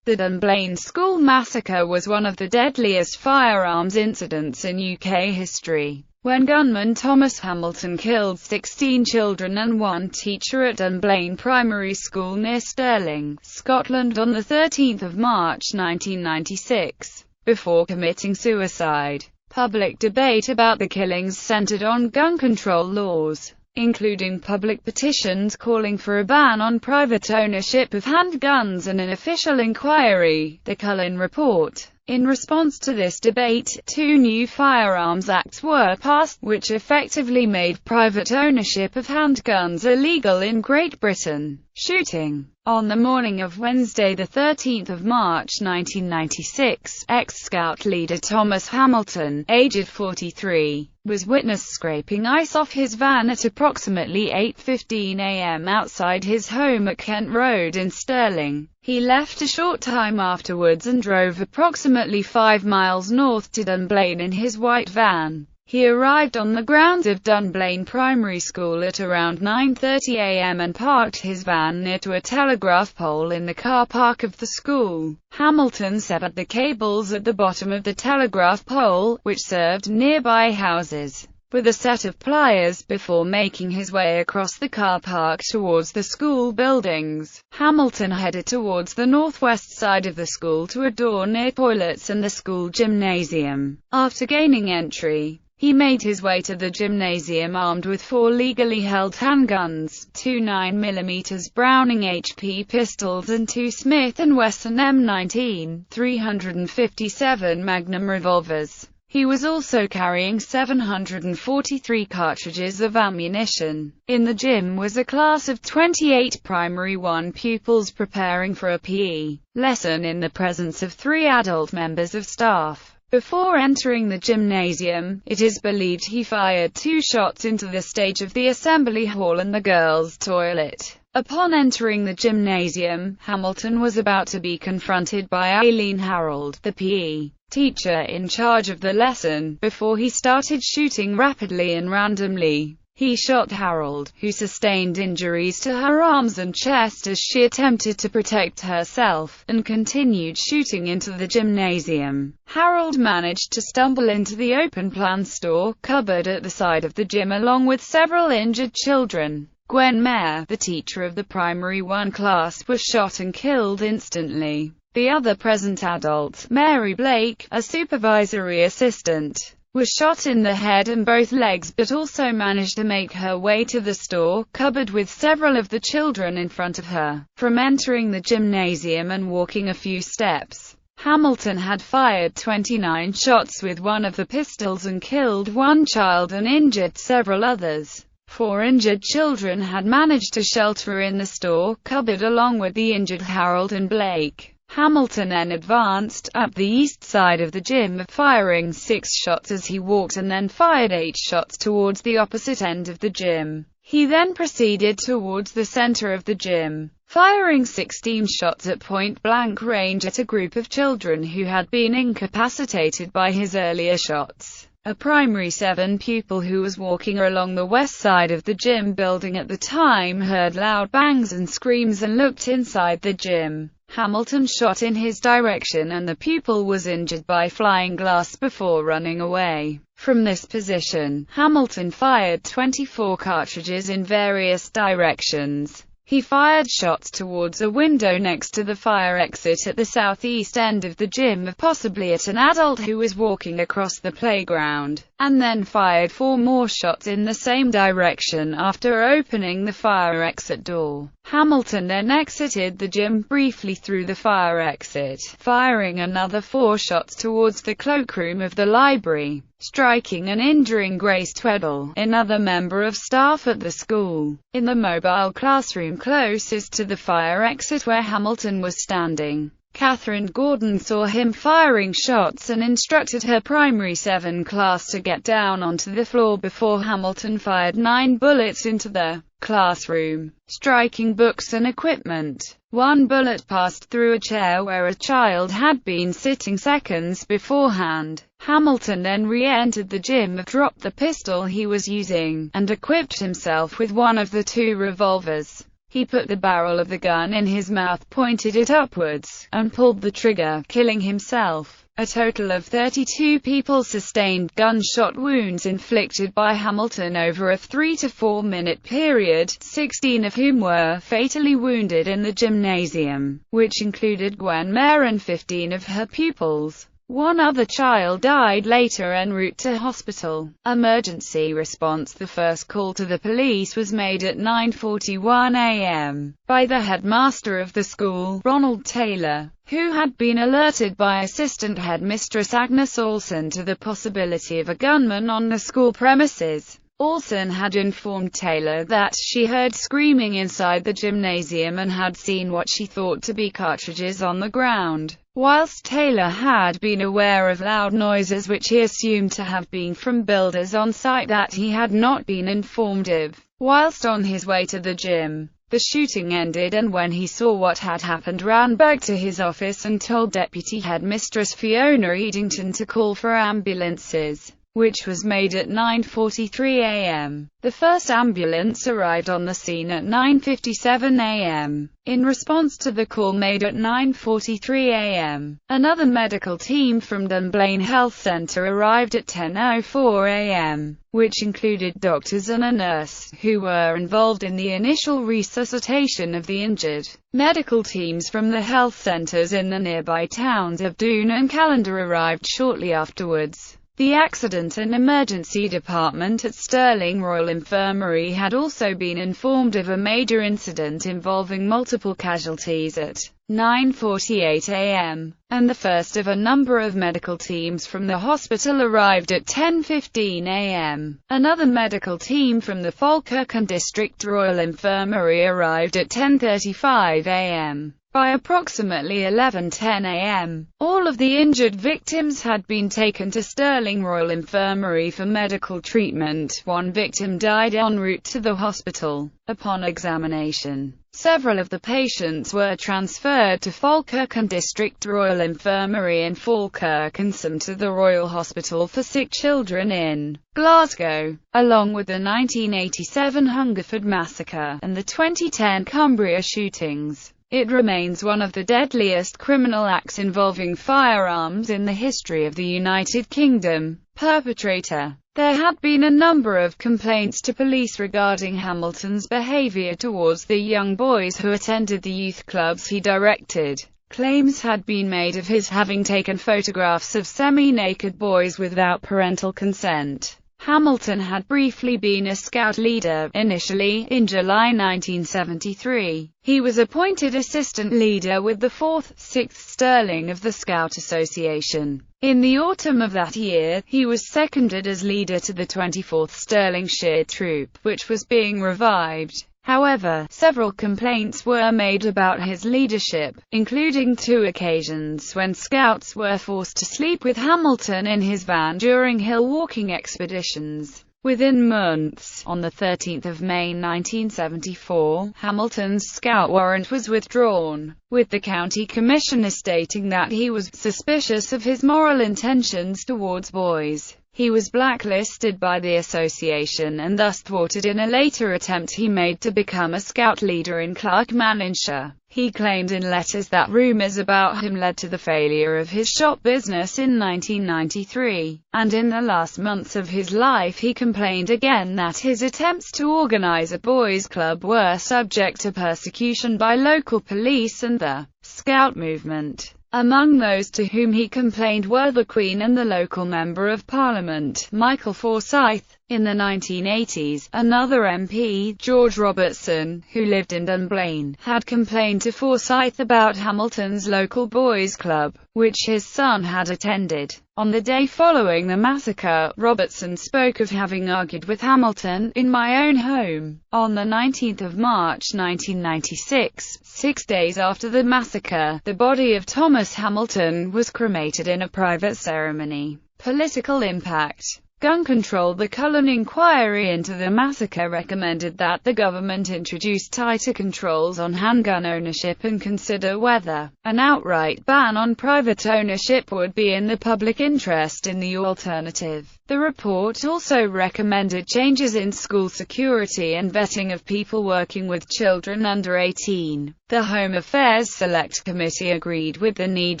The Dunblane School massacre was one of the deadliest firearms incidents in UK history, when gunman Thomas Hamilton killed 16 children and one teacher at Dunblane Primary School near Stirling, Scotland on 13 March 1996, before committing suicide. Public debate about the killings centred on gun control laws, including public petitions calling for a ban on private ownership of handguns and an official inquiry, the Cullen Report. In response to this debate, two new Firearms Acts were passed, which effectively made private ownership of handguns illegal in Great Britain. Shooting. On the morning of Wednesday 13 March 1996, ex-Scout leader Thomas Hamilton, aged 43, was witnessed scraping ice off his van at approximately 8:15 a.m. outside his home at Kent Road in Stirling. He left a short time afterwards and drove approximately 5 miles north to Dunblane in his white van. He arrived on the grounds of Dunblane Primary School at around 9:30 a.m. and parked his van near to a telegraph pole in the car park of the school. Hamilton severed the cables at the bottom of the telegraph pole, which served nearby houses, with a set of pliers before making his way across the car park towards the school buildings. Hamilton headed towards the northwest side of the school to a door near toilets and the school gymnasium. After gaining entry, he made his way to the gymnasium armed with 4 legally held handguns, 2 9mm Browning HP pistols and 2 Smith & Wesson M19 357 Magnum revolvers. He was also carrying 743 cartridges of ammunition. In the gym was a class of 28 Primary 1 pupils preparing for a PE lesson in the presence of 3 adult members of staff. Before entering the gymnasium, it is believed he fired 2 shots into the stage of the assembly hall and the girls' toilet. Upon entering the gymnasium, Hamilton was about to be confronted by Aileen Harold, the PE teacher in charge of the lesson, before he started shooting rapidly and randomly. He shot Harold, who sustained injuries to her arms and chest as she attempted to protect herself, and continued shooting into the gymnasium. Harold managed to stumble into the open-plan store cupboard at the side of the gym along with several injured children. Gwen Mayer, the teacher of the Primary 1 class, was shot and killed instantly. The other present adult, Mary Blake, a supervisory assistant, was shot in the head and both legs but also managed to make her way to the store cupboard with several of the children in front of her. From entering the gymnasium and walking a few steps, Hamilton had fired 29 shots with one of the pistols and killed 1 child and injured several others. 4 injured children had managed to shelter in the store cupboard along with the injured Harold and Blake. Hamilton then advanced up the east side of the gym, firing 6 shots as he walked and then fired 8 shots towards the opposite end of the gym. He then proceeded towards the center of the gym, firing 16 shots at point-blank range at a group of children who had been incapacitated by his earlier shots. A Primary 7 pupil who was walking along the west side of the gym building at the time heard loud bangs and screams and looked inside the gym. Hamilton shot in his direction and the pupil was injured by flying glass before running away. From this position, Hamilton fired 24 cartridges in various directions. He fired shots towards a window next to the fire exit at the southeast end of the gym, possibly at an adult who was walking across the playground, and then fired 4 more shots in the same direction after opening the fire exit door. Hamilton then exited the gym briefly through the fire exit, firing another 4 shots towards the cloakroom of the library, striking and injuring Grace Tweddle, another member of staff at the school, in the mobile classroom closest to the fire exit where Hamilton was standing. Catherine Gordon saw him firing shots and instructed her Primary 7 class to get down onto the floor before Hamilton fired 9 bullets into the classroom, striking books and equipment. 1 bullet passed through a chair where a child had been sitting seconds beforehand. Hamilton then re-entered the gym, dropped the pistol he was using, and equipped himself with one of the 2 revolvers. He put the barrel of the gun in his mouth, pointed it upwards, and pulled the trigger, killing himself. A total of 32 people sustained gunshot wounds inflicted by Hamilton over a 3 to 4 minute period, 16 of whom were fatally wounded in the gymnasium, which included Gwen Mayer and 15 of her pupils. One other child died later en route to hospital. Emergency response. The first call to the police was made at 9:41 a.m. by the headmaster of the school, Ronald Taylor, who had been alerted by assistant headmistress Agnes Olson to the possibility of a gunman on the school premises. Olson had informed Taylor that she heard screaming inside the gymnasium and had seen what she thought to be cartridges on the ground, whilst Taylor had been aware of loud noises which he assumed to have been from builders on site that he had not been informed of. Whilst on his way to the gym, the shooting ended, and when he saw what had happened, ran back to his office and told Deputy Headmistress Fiona Edington to call for ambulances, which was made at 9:43 a.m. The first ambulance arrived on the scene at 9:57 a.m. In response to the call made at 9:43 a.m., another medical team from Dunblane Health Centre arrived at 10:04 a.m., which included doctors and a nurse, who were involved in the initial resuscitation of the injured. Medical teams from the health centres in the nearby towns of Doon and Callander arrived shortly afterwards. The Accident and Emergency Department at Stirling Royal Infirmary had also been informed of a major incident involving multiple casualties at 9:48 a.m., and the first of a number of medical teams from the hospital arrived at 10:15 a.m. Another medical team from the Falkirk District Royal Infirmary arrived at 10:35 a.m. By approximately 11:10 a.m., all of the injured victims had been taken to Stirling Royal Infirmary for medical treatment. One victim died en route to the hospital. Upon examination, several of the patients were transferred to Falkirk District Royal Infirmary in Falkirk and some to the Royal Hospital for Sick Children in Glasgow. Along with the 1987 Hungerford massacre and the 2010 Cumbria shootings, it remains one of the deadliest criminal acts involving firearms in the history of the United Kingdom. Perpetrator. There had been a number of complaints to police regarding Hamilton's behaviour towards the young boys who attended the youth clubs he directed. Claims had been made of his having taken photographs of semi-naked boys without parental consent. Hamilton had briefly been a scout leader. Initially, in July 1973, he was appointed assistant leader with the 4th, 6th Stirling of the Scout Association. In the autumn of that year, he was seconded as leader to the 24th Stirlingshire Troop, which was being revived. However, several complaints were made about his leadership, including 2 occasions when scouts were forced to sleep with Hamilton in his van during hill walking expeditions. Within months, on the 13th of May 1974, Hamilton's scout warrant was withdrawn, with the county commissioner stating that he was suspicious of his moral intentions towards boys. He was blacklisted by the association and thus thwarted in a later attempt he made to become a scout leader in Clackmannanshire. He claimed in letters that rumours about him led to the failure of his shop business in 1993, and in the last months of his life he complained again that his attempts to organise a boys' club were subject to persecution by local police and the Scout movement. Among those to whom he complained were the Queen and the local Member of Parliament, Michael Forsyth. In the 1980s, another MP, George Robertson, who lived in Dunblane, had complained to Forsyth about Hamilton's local boys' club, which his son had attended. On the day following the massacre, Robertson spoke of having argued with Hamilton, "in my own home." On the 19th of March 1996, 6 days after the massacre, the body of Thomas Hamilton was cremated in a private ceremony. Political impact. Gun control. The Cullen inquiry into the massacre recommended that the government introduce tighter controls on handgun ownership and consider whether an outright ban on private ownership would be in the public interest. In the alternative, The report also recommended changes in school security and vetting of people working with children under 18. The Home Affairs Select Committee agreed with the need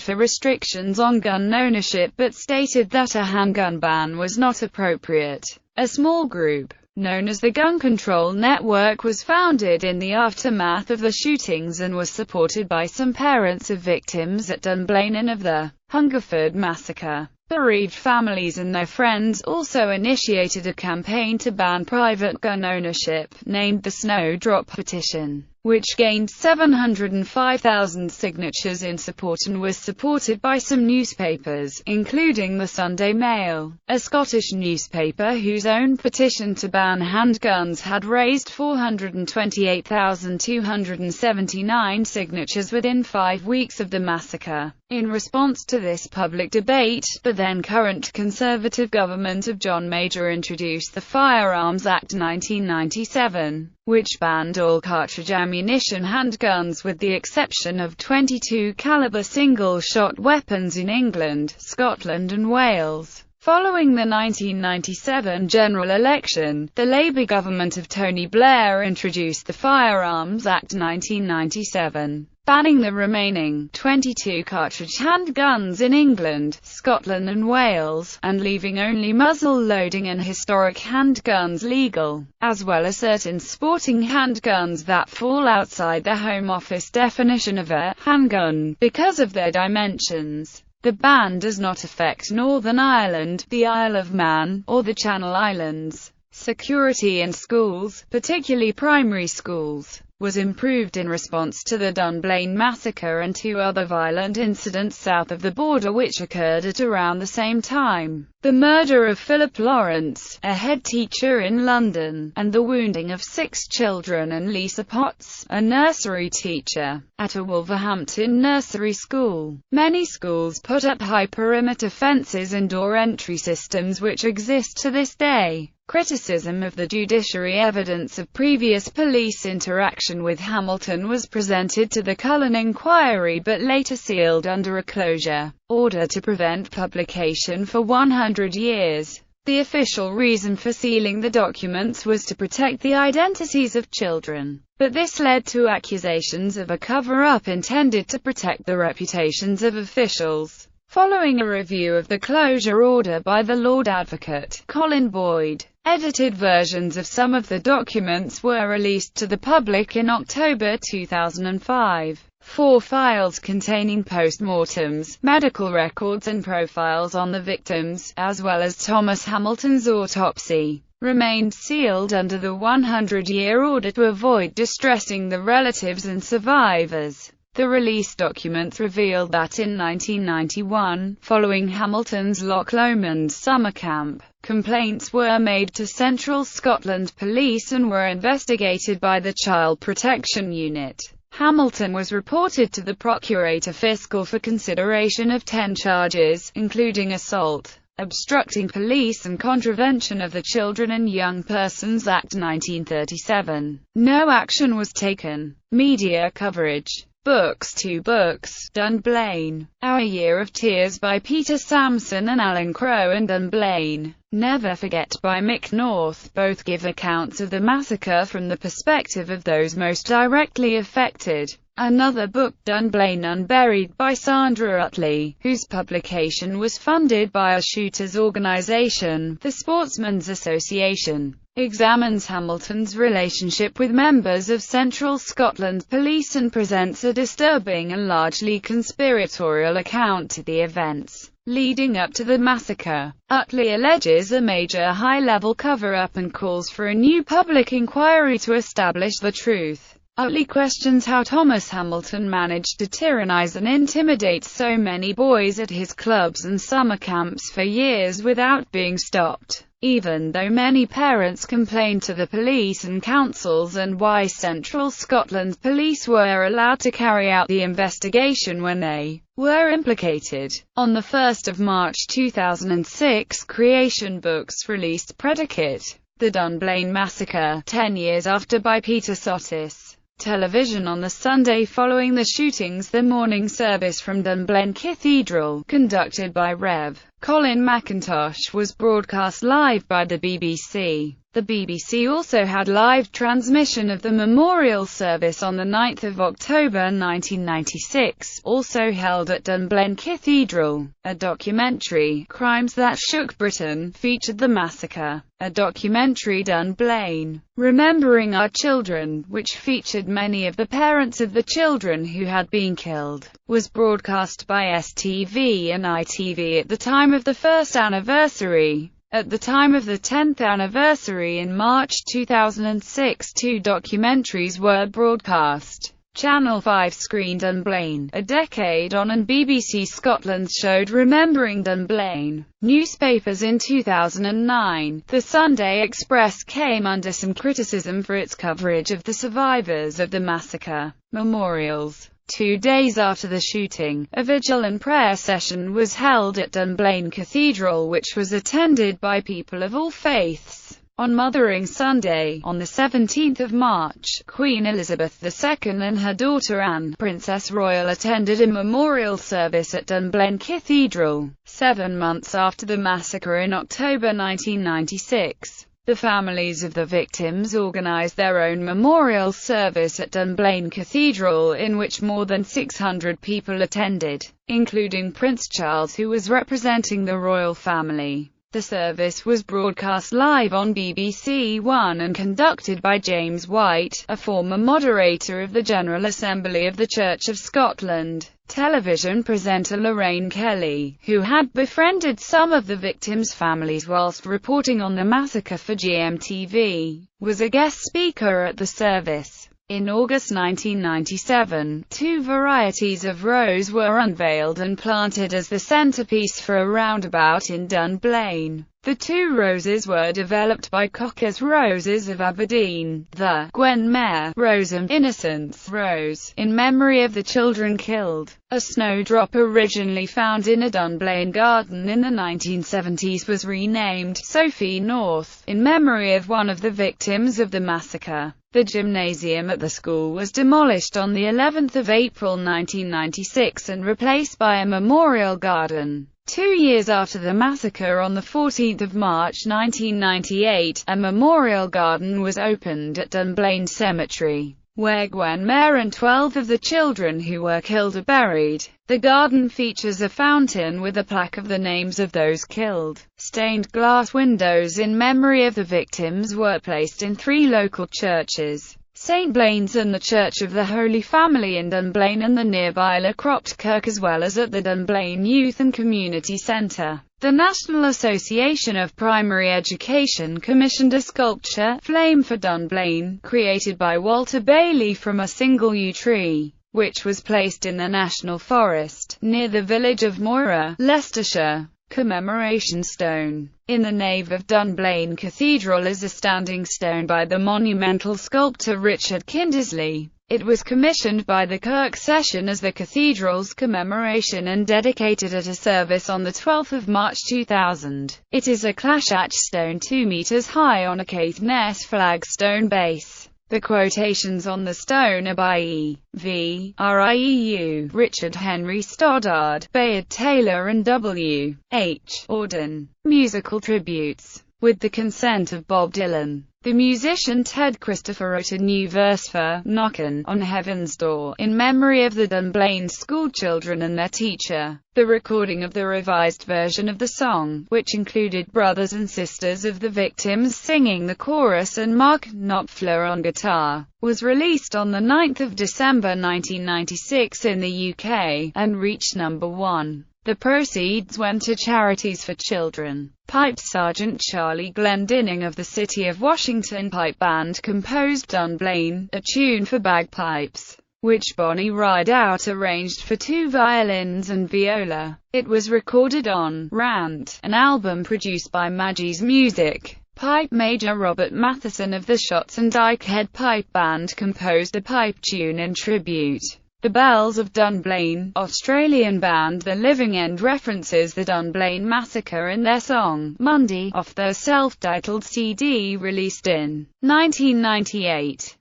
for restrictions on gun ownership but stated that a handgun ban was not appropriate. A small group, known as the Gun Control Network, was founded in the aftermath of the shootings and was supported by some parents of victims at Dunblane and of the Hungerford massacre. Bereaved families and their friends also initiated a campaign to ban private gun ownership, named the Snowdrop Petition, which gained 705,000 signatures in support and was supported by some newspapers, including the Sunday Mail, a Scottish newspaper whose own petition to ban handguns had raised 428,279 signatures within 5 weeks of the massacre. In response to this public debate, the then-current Conservative government of John Major introduced the Firearms Act 1997, which banned all cartridge ammunition handguns with the exception of .22 caliber single-shot weapons in England, Scotland and Wales. Following the 1997 general election, the Labour government of Tony Blair introduced the Firearms Act 1997, banning the remaining .22 cartridge handguns in England, Scotland and Wales, and leaving only muzzle-loading and historic handguns legal, as well as certain sporting handguns that fall outside the Home Office definition of a handgun, because of their dimensions. The ban does not affect Northern Ireland, the Isle of Man, or the Channel Islands. Security in schools, particularly primary schools, was improved in response to the Dunblane massacre and 2 other violent incidents south of the border which occurred at around the same time. The murder of Philip Lawrence, a head teacher in London, and the wounding of 6 children and Lisa Potts, a nursery teacher, at a Wolverhampton nursery school. Many schools put up high perimeter fences and door entry systems which exist to this day. Criticism of the judiciary evidence of previous police interaction with Hamilton was presented to the Cullen inquiry but later sealed under a closure order to prevent publication for 100 years. The official reason for sealing the documents was to protect the identities of children, but this led to accusations of a cover-up intended to protect the reputations of officials. Following a review of the closure order by the Lord Advocate, Colin Boyd, edited versions of some of the documents were released to the public in October 2005. 4 files containing post-mortems, medical records and profiles on the victims, as well as Thomas Hamilton's autopsy, remained sealed under the 100-year order to avoid distressing the relatives and survivors. The release documents revealed that in 1991, following Hamilton's Loch Lomond summer camp, complaints were made to Central Scotland Police and were investigated by the Child Protection Unit. Hamilton was reported to the Procurator Fiscal for consideration of 10 charges, including assault, obstructing police and contravention of the Children and Young Persons Act 1937. No action was taken. Media coverage. Books 2 books, Dunblane, Our Year of Tears by Peter Samson and Alan Crowe and Dunblane, Never Forget by Mick North, both give accounts of the massacre from the perspective of those most directly affected. Another book, Dunblane Unburied by Sandra Utley, whose publication was funded by a shooters organisation, the Sportsmen's Association, examines Hamilton's relationship with members of Central Scotland Police and presents a disturbing and largely conspiratorial account to the events leading up to the massacre. Utley alleges a major high-level cover-up and calls for a new public inquiry to establish the truth. Utley questions how Thomas Hamilton managed to tyrannize and intimidate so many boys at his clubs and summer camps for years without being stopped, even though many parents complained to the police and councils, and why Central Scotland Police were allowed to carry out the investigation when they were implicated. On the 1st of March 2006, Creation Books released Predicate: The Dunblane Massacre, 10 Years After by Peter Sotis. television on the Sunday following the shootings. The morning service from Dunblane Cathedral, conducted by Rev. Colin McIntosh, was broadcast live by the BBC. The BBC also had live transmission of the memorial service on the 9th of October 1996, also held at Dunblane Cathedral. A documentary, Crimes That Shook Britain, featured the massacre. A documentary, Dunblane, Remembering Our Children, which featured many of the parents of the children who had been killed, was broadcast by STV and ITV at the time of the first anniversary. At the time of the 10th anniversary in March 2006, 2 documentaries were broadcast. Channel 5 screened Dunblane, A Decade On, and BBC Scotland showed Remembering Dunblane. Newspapers in 2009, The Sunday Express came under some criticism for its coverage of the survivors of the massacre memorials. 2 days after the shooting, a vigil and prayer session was held at Dunblane Cathedral, which was attended by people of all faiths. On Mothering Sunday, on the 17th of March, Queen Elizabeth II and her daughter Anne, Princess Royal, attended a memorial service at Dunblane Cathedral. 7 months after the massacre in October 1996, the families of the victims organised their own memorial service at Dunblane Cathedral, in which more than 600 people attended, including Prince Charles, who was representing the royal family. The service was broadcast live on BBC One and conducted by James White, a former moderator of the General Assembly of the Church of Scotland. Television presenter Lorraine Kelly, who had befriended some of the victims' families whilst reporting on the massacre for GMTV, was a guest speaker at the service. In August 1997, 2 varieties of rose were unveiled and planted as the centrepiece for a roundabout in Dunblane. The 2 roses were developed by Cocker's Roses of Aberdeen, the Gwenmere Rose and Innocence Rose, in memory of the children killed. A snowdrop originally found in a Dunblane garden in the 1970s was renamed Sophie North, in memory of one of the victims of the massacre. The gymnasium at the school was demolished on the 11th of April 1996 and replaced by a memorial garden. 2 years after the massacre, on the 14th of March 1998, a memorial garden was opened at Dunblane Cemetery, where Gwenmere and 12 of the children who were killed are buried. The garden features a fountain with a plaque of the names of those killed. Stained glass windows in memory of the victims were placed in 3 local churches: St Blaine's and the Church of the Holy Family in Dunblane and the nearby Lacropt Kirk, as well as at the Dunblane Youth and Community Centre. The National Association of Primary Education commissioned a sculpture, Flame for Dunblane, created by Walter Bailey from a single yew tree, which was placed in the National Forest, near the village of Moira, Leicestershire. Commemoration stone. In the nave of Dunblane Cathedral is a standing stone by the monumental sculptor Richard Kindersley. It was commissioned by the Kirk Session as the cathedral's commemoration and dedicated at a service on the 12th of March 2000. It is a Clashach stone 2 meters high on a Caithness flagstone base. The quotations on the stone are by E.V. Rieu, Richard Henry Stoddard, Bayard Taylor and W.H. Auden. Musical tributes. With the consent of Bob Dylan, the musician Ted Christopher wrote a new verse for "Knockin' on Heaven's Door" in memory of the Dunblane schoolchildren and their teacher. The recording of the revised version of the song, which included brothers and sisters of the victims singing the chorus and Mark Knopfler on guitar, was released on the 9th of December 1996 in the UK, and reached number 1. The proceeds went to charities for children. Pipe Sergeant Charlie Glendinning of the City of Washington Pipe Band composed Dunblane, a tune for bagpipes, which Bonnie Rideout arranged for 2 violins and viola. It was recorded on Rant, an album produced by Maggie's Music. Pipe Major Robert Matheson of the Shots and Dykehead Pipe Band composed a pipe tune in tribute. The Bells of Dunblane, Australian band The Living End, references the Dunblane massacre in their song, Monday, off their self-titled CD released in 1998.